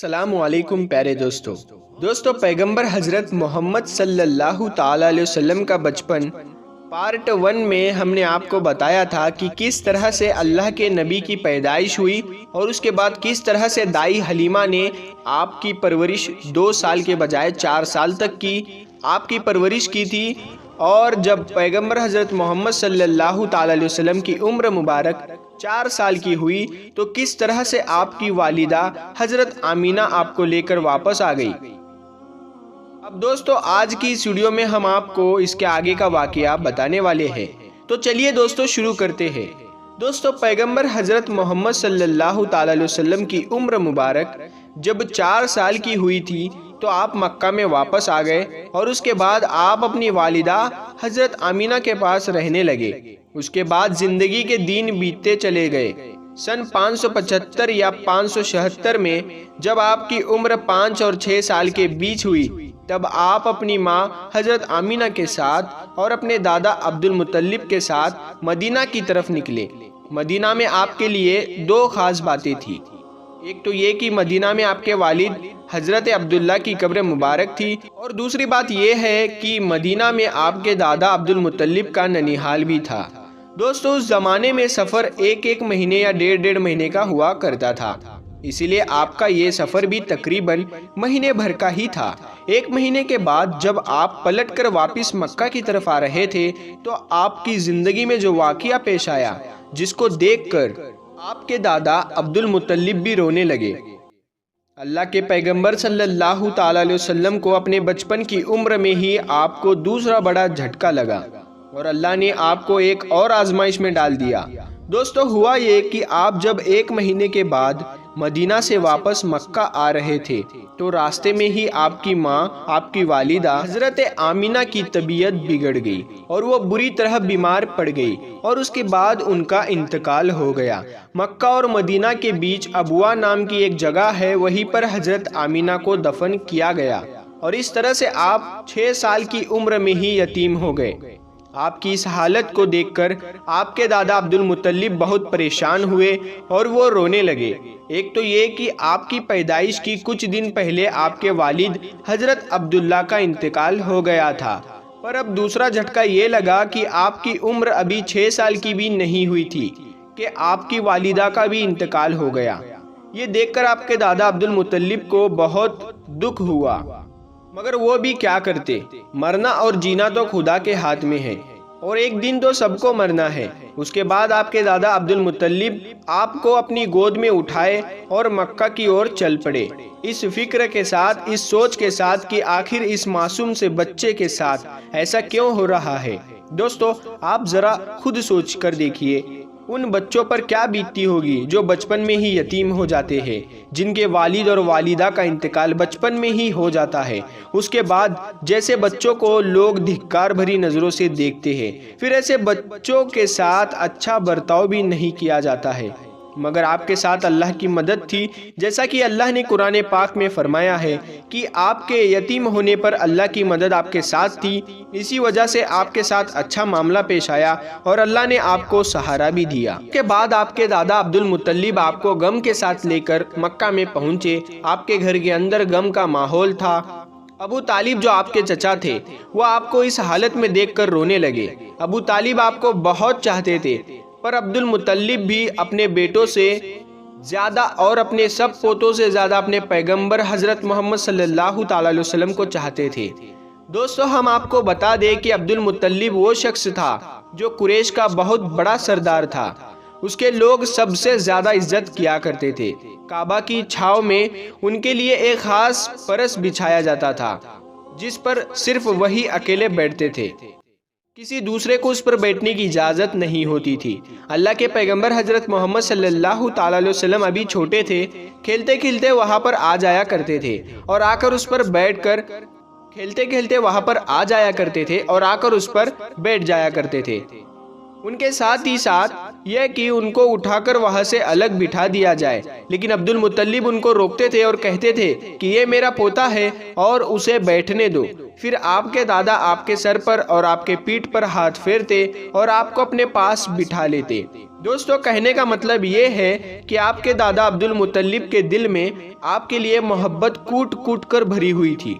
السلام علیکم پیارے دوستو پیغمبر حضرت محمد صلی اللہ تعالی علیہ وسلم کا بچپن پارٹ 1 میں ہم نے آپ کو بتایا تھا کہ کس طرح سے اللہ کے نبی کی پیدائش ہوئی اور اس کے بعد کس طرح سے دائی حلیمہ نے آپ کی پرورش 2 سال کے بجائے 4 سال تک کی آپ کی پرورش کی تھی، اور جب پیغمبر حضرت محمد صلی اللہ تعالی علیہ وسلم کی عمر مبارک 4 سال کی ہوئی تو کس طرح سے آپ کی والدہ حضرت آمینہ آپ کو لے کر واپس آ گئی۔ اب دوستو آج کی اس ویڈیو میں ہم آپ کو اس کے آگے کا واقعہ بتانے والے ہیں، تو چلیے دوستو شروع کرتے ہیں۔ دوستو پیغمبر حضرت محمد صلی اللہ تعالی علیہ وسلم کی عمر مبارک جب 4 سال کی ہوئی تھی تو آپ مکہ میں واپس آ گئے، اور اس کے بعد آپ اپنی والدہ حضرت آمینہ کے پاس رہنے لگے۔ اس کے بعد زندگی کے دن بیتتے چلے گئے۔ سن 575 یا 576 میں جب آپ کی عمر 5 اور 6 سال کے بیچ ہوئی، تب آپ اپنی ماں حضرت آمینہ کے ساتھ اور اپنے دادا عبد المطلب کے ساتھ مدینہ کی طرف نکلے۔ مدینہ میں آپ کے لیے 2 خاص باتیں تھیں۔ ایک تو یہ کہ مدینہ میں آپ کے والد حضرت عبداللہ کی قبر مبارک تھی، اور دوسری بات یہ ہے کہ مدینہ میں آپ کے دادا عبد المطلب کا ننیحال بھی تھا۔ دوستو اس زمانے میں سفر ایک مہینے یا 1.5 مہینے کا ہوا کرتا تھا، اسی لیے آپ کا یہ سفر بھی تقریباً مہینے بھر کا ہی تھا۔ 1 مہینے کے بعد جب آپ پلٹ کر واپس مکہ کی طرف آ رہے تھے تو آپ کی زندگی میں جو واقعہ پیش آیا، جس کو دیکھ کر آپ کے دادا عبد المطلب بھی رونے لگے۔ اللہ کے پیغمبر صلی اللہ تعالی علیہ وسلم کو اپنے بچپن کی عمر میں ہی آپ کو دوسرا بڑا جھٹکا لگا، اور اللہ نے آپ کو ایک اور آزمائش میں ڈال دیا۔ دوستو ہوا یہ کہ آپ جب 1 مہینے کے بعد مدینہ سے واپس مکہ آ رہے تھے تو راستے میں ہی آپ کی ماں، آپ کی والدہ حضرت آمینہ کی طبیعت بگڑ گئی اور وہ بری طرح بیمار پڑ گئی، اور اس کے بعد ان کا انتقال ہو گیا۔ مکہ اور مدینہ کے بیچ ابوا نام کی ایک جگہ ہے، وہیں پر حضرت آمینہ کو دفن کیا گیا، اور اس طرح سے آپ 6 سال کی عمر میں ہی یتیم ہو گئے۔ آپ کی اس حالت کو دیکھ کر آپ کے دادا عبد المطلب بہت پریشان ہوئے اور وہ رونے لگے۔ ایک تو یہ کہ آپ کی پیدائش کی کچھ دن پہلے آپ کے والد حضرت عبداللہ کا انتقال ہو گیا تھا، پر اب دوسرا جھٹکا یہ لگا کہ آپ کی عمر ابھی 6 سال کی بھی نہیں ہوئی تھی کہ آپ کی والدہ کا بھی انتقال ہو گیا۔ یہ دیکھ کر آپ کے دادا عبد المطلب کو بہت دکھ ہوا، مگر وہ بھی کیا کرتے، مرنا اور جینا تو خدا کے ہاتھ میں ہے، اور ایک دن تو سب کو مرنا ہے۔ اس کے بعد آپ کے دادا عبد المطلب آپ کو اپنی گود میں اٹھائے اور مکہ کی اور چل پڑے، اس فکر کے ساتھ، اس سوچ کے ساتھ کہ آخر اس معصوم سے بچے کے ساتھ ایسا کیوں ہو رہا ہے۔ دوستو آپ ذرا خود سوچ کر دیکھیے ان بچوں پر کیا بیتتی ہوگی جو بچپن میں ہی یتیم ہو جاتے ہیں، جن کے والد اور والدہ کا انتقال بچپن میں ہی ہو جاتا ہے۔ اس کے بعد جیسے بچوں کو لوگ دھکار بھری نظروں سے دیکھتے ہیں، پھر ایسے بچوں کے ساتھ اچھا برتاؤ بھی نہیں کیا جاتا ہے، مگر آپ کے ساتھ اللہ کی مدد تھی، جیسا کہ اللہ نے قرآن پاک میں فرمایا ہے کہ آپ کے یتیم ہونے پر اللہ کی مدد آپ کے ساتھ تھی، اسی وجہ سے آپ کے ساتھ اچھا معاملہ پیش آیا اور اللہ نے آپ کو سہارا بھی دیا۔ اس کے بعد آپ کے دادا عبد المطلب آپ کو غم کے ساتھ لے کر مکہ میں پہنچے۔ آپ کے گھر کے اندر غم کا ماحول تھا۔ ابو طالب جو آپ کے چچا تھے وہ آپ کو اس حالت میں دیکھ کر رونے لگے۔ ابو طالب آپ کو بہت چاہتے تھے، پر عبد المطلب بھی اپنے بیٹوں سے زیادہ اور اپنے سب پوتوں سے زیادہ اپنے پیغمبر حضرت محمد صلی اللہ تعالی علیہ وسلم کو چاہتے تھے۔ دوستو ہم آپ کو بتا دیں کہ عبد المطلب وہ شخص تھا جو قریش کا بہت بڑا سردار تھا۔ اس کے لوگ سب سے زیادہ عزت کیا کرتے تھے۔ کعبہ کی چھاؤں میں ان کے لیے ایک خاص فرش بچھایا جاتا تھا، جس پر صرف وہی اکیلے بیٹھتے تھے، کسی دوسرے کو اس پر بیٹھنے کی اجازت نہیں ہوتی تھی۔ اللہ کے پیغمبر حضرت محمد صلی اللہ تعالی علیہ وسلم ابھی چھوٹے تھے، کھیلتے کھیلتے وہاں پر آ جایا کرتے تھے اور آ کر اس پر بیٹھ کر کھیلتے کھیلتے وہاں پر آ جایا کرتے تھے اور آ کر اس پر بیٹھ جایا کرتے تھے۔ ان کے ساتھ ہی ساتھ یہ کہ ان کو اٹھا کر وہاں سے الگ بٹھا دیا جائے، لیکن عبد المطلب ان کو روکتے تھے اور کہتے تھے کہ یہ میرا پوتا ہے اور اسے بیٹھنے دو۔ پھر آپ کے دادا آپ کے سر پر اور آپ کے پیٹھ پر ہاتھ پھیرتے اور آپ کو اپنے پاس بٹھا لیتے۔ دوستو کہنے کا مطلب یہ ہے کہ آپ کے دادا عبد المطلب کے دل میں آپ کے لیے محبت کوٹ کوٹ کر بھری ہوئی تھی۔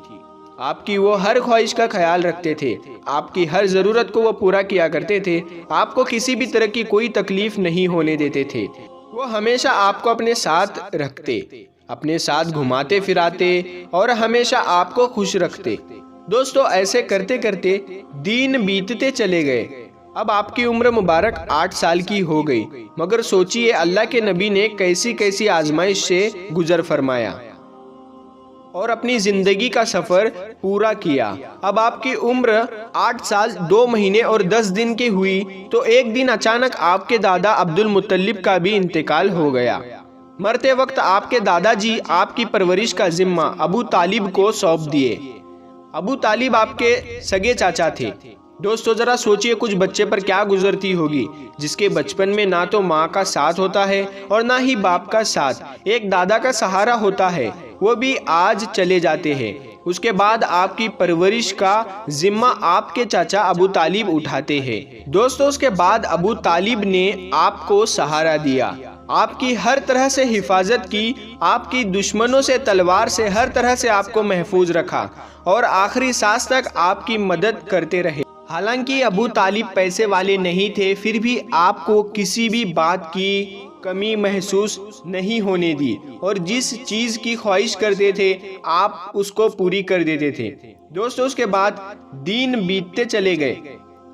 آپ کی وہ ہر خواہش کا خیال رکھتے تھے، آپ کی ہر ضرورت کو وہ پورا کیا کرتے تھے، آپ کو کسی بھی طرح کی کوئی تکلیف نہیں ہونے دیتے تھے۔ وہ ہمیشہ آپ کو اپنے ساتھ رکھتے، اپنے ساتھ گھماتے پھراتے اور ہمیشہ آپ کو خوش رکھتے۔ دوستو ایسے کرتے کرتے دن بیتتے چلے گئے۔ اب آپ کی عمر مبارک 8 سال کی ہو گئی، مگر سوچئے اللہ کے نبی نے کیسی کیسی آزمائش سے گزر فرمایا اور اپنی زندگی کا سفر پورا کیا۔ اب آپ کی عمر 8 سال 2 مہینے اور 10 دن کی ہوئی تو ایک دن اچانک آپ کے دادا عبد المطلب کا بھی انتقال ہو گیا۔ مرتے وقت آپ کے دادا جی آپ کی پرورش کا ذمہ ابو طالب کو سونپ دیے۔ ابو طالب آپ کے سگے چاچا تھے۔ دوستو ذرا سوچئے کچھ بچے پر کیا گزرتی ہوگی جس کے بچپن میں نہ تو ماں کا ساتھ ہوتا ہے اور نہ ہی باپ کا ساتھ، ایک دادا کا سہارا ہوتا ہے، وہ بھی آج چلے جاتے ہیں۔ اس کے بعد آپ کی پرورش کا ذمہ آپ کے چاچا ابو طالب اٹھاتے ہیں۔ دوستو اس کے بعد ابو طالب نے آپ کو سہارا دیا، آپ کی ہر طرح سے حفاظت کی، آپ کی دشمنوں سے تلوار سے ہر طرح سے آپ کو محفوظ رکھا اور آخری سانس تک آپ کی مدد کرتے رہے۔ حالانکہ ابو طالب پیسے والے نہیں تھے، پھر بھی آپ کو کسی بھی بات کی کمی محسوس نہیں ہونے دی اور جس چیز کی خواہش کرتے تھے آپ اس کو پوری کر دیتے تھے۔ دوستو اس کے بعد دن بیتتے چلے گئے۔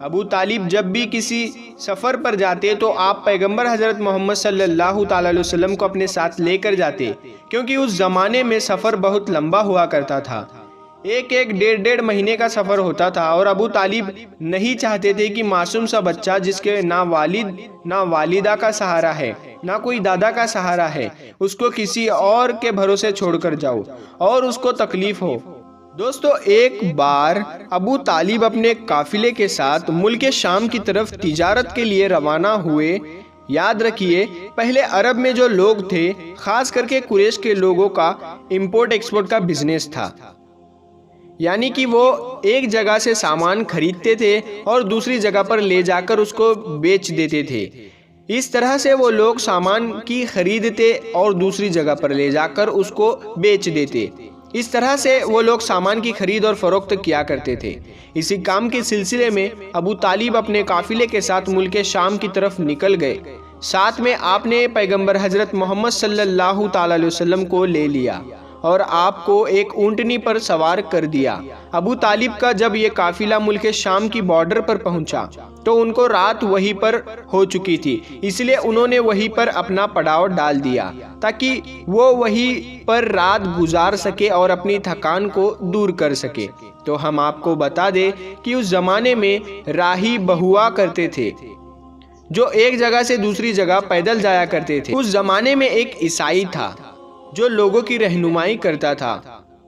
ابو طالب جب بھی کسی سفر پر جاتے تو آپ پیغمبر حضرت محمد صلی اللہ علیہ وسلم کو اپنے ساتھ لے کر جاتے، کیونکہ اس زمانے میں سفر بہت لمبا ہوا کرتا تھا، ایک ڈیڑھ مہینے کا سفر ہوتا تھا، اور ابو طالب نہیں چاہتے تھے کہ معصوم سا بچہ جس کے نہ والد نہ والدہ کا سہارا ہے، نہ کوئی دادا کا سہارا ہے، اس کو کسی اور کے بھروسے چھوڑ کر جاؤ اور اس کو تکلیف ہو۔ دوستو ایک بار ابو طالب اپنے قافلے کے ساتھ ملک شام کی طرف تجارت کے لیے روانہ ہوئے۔ یاد رکھیے پہلے عرب میں جو لوگ تھے، خاص کر کے قریش کے لوگوں کا امپورٹ ایکسپورٹ کا بزنس تھا، یعنی کہ وہ ایک جگہ سے سامان خریدتے تھے اور دوسری جگہ پر لے جا کر اس کو بیچ دیتے تھے۔ اس طرح سے وہ لوگ سامان کی خریدتے اور دوسری جگہ پر لے جا کر اس کو بیچ دیتے۔ اس طرح سے وہ لوگ سامان کی خرید اور فروخت کیا کرتے تھے۔ اسی کام کے سلسلے میں ابو طالب اپنے قافلے کے ساتھ ملک شام کی طرف نکل گئے۔ ساتھ میں آپ نے پیغمبر حضرت محمد صلی اللہ علیہ وسلم کو لے لیا اور آپ کو ایک اونٹنی پر سوار کر دیا۔ ابو طالب کا جب یہ قافلہ ملک شام کی بارڈر پر پہنچا تو ان کو رات وہیں پر ہو چکی تھی، اس لیے انہوں نے وہیں پر اپنا پڑاؤ ڈال دیا تاکہ وہ وہیں پر رات گزار سکے اور اپنی تھکان کو دور کر سکے۔ تو ہم آپ کو بتا دیں کہ اس زمانے میں راہب ہوا کرتے تھے جو ایک جگہ سے دوسری جگہ پیدل جایا کرتے تھے۔ اس زمانے میں ایک عیسائی تھا جو لوگوں کی رہنمائی کرتا تھا،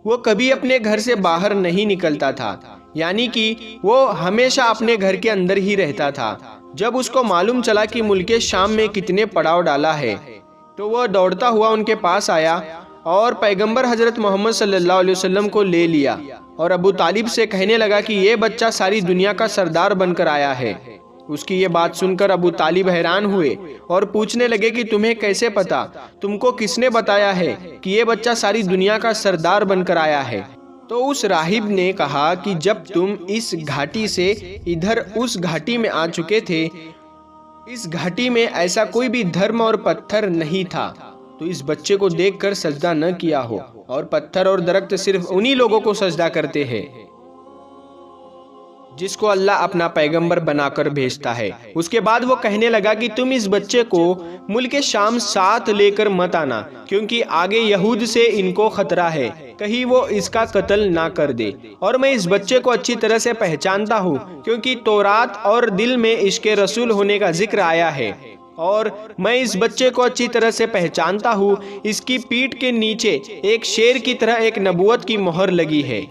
وہ کبھی اپنے گھر سے باہر نہیں نکلتا تھا، یعنی کہ وہ ہمیشہ اپنے گھر کے اندر ہی رہتا تھا۔ جب اس کو معلوم چلا کہ ملک شام میں کتنے پڑاؤ ڈالا ہے تو وہ دوڑتا ہوا ان کے پاس آیا اور پیغمبر حضرت محمد صلی اللہ علیہ وسلم کو لے لیا اور ابو طالب سے کہنے لگا کہ یہ بچہ ساری دنیا کا سردار بن کر آیا ہے۔ اس کی یہ بات سن کر ابو طالب حیران ہوئے اور پوچھنے لگے کہ تمہیں کیسے پتا، تم کو کس نے بتایا ہے کہ یہ بچہ ساری دنیا کا سردار بن کر آیا ہے؟ تو اس راہب نے کہا کہ جب تم اس گھاٹی سے ادھر اس گھاٹی میں آ چکے تھے، اس گھاٹی میں ایسا کوئی بھی دھرم اور پتھر نہیں تھا تو اس بچے کو دیکھ کر سجدہ نہ کیا ہو، اور پتھر اور درخت صرف انہی لوگوں کو سجدہ کرتے ہیں جس کو اللہ اپنا پیغمبر بنا کر بھیجتا ہے۔ اس کے بعد وہ کہنے لگا کہ تم اس بچے کو ملک شام ساتھ لے کر مت آنا، کیونکہ آگے یہود سے ان کو خطرہ ہے، کہیں وہ اس کا قتل نہ کر دے، اور میں اس بچے کو اچھی طرح سے پہچانتا ہوں کیونکہ تورات اور دل میں عشق رسول ہونے کا ذکر آیا ہے، اور میں اس بچے کو اچھی طرح سے پہچانتا ہوں، اس کی پیٹھ کے نیچے ایک شیر کی طرح ایک نبوت کی مہر لگی ہے،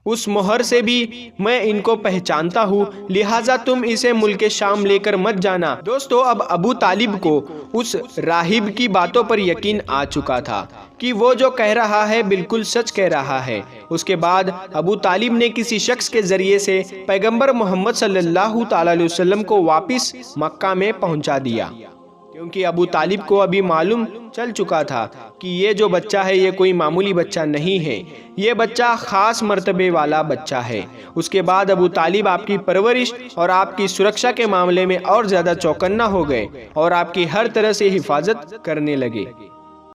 اس مہر سے بھی میں ان کو پہچانتا ہوں، لہٰذا تم اسے ملک شام لے کر مت جانا۔ دوستو اب ابو طالب کو اس راہب کی باتوں پر یقین آ چکا تھا کہ وہ جو کہہ رہا ہے بالکل سچ کہہ رہا ہے۔ اس کے بعد ابو طالب نے کسی شخص کے ذریعے سے پیغمبر محمد صلی اللہ علیہ وسلم کو واپس مکہ میں پہنچا دیا۔ کیونکہ ابو طالب کو ابھی معلوم چل چکا تھا کہ یہ جو بچہ ہے یہ کوئی معمولی بچہ نہیں ہے، یہ بچہ خاص مرتبے والا بچہ ہے۔ اس کے بعد ابو طالب آپ کی پرورش اور آپ کی سرکشا کے معاملے میں اور زیادہ چوکنا ہو گئے اور آپ کی ہر طرح سے حفاظت کرنے لگے۔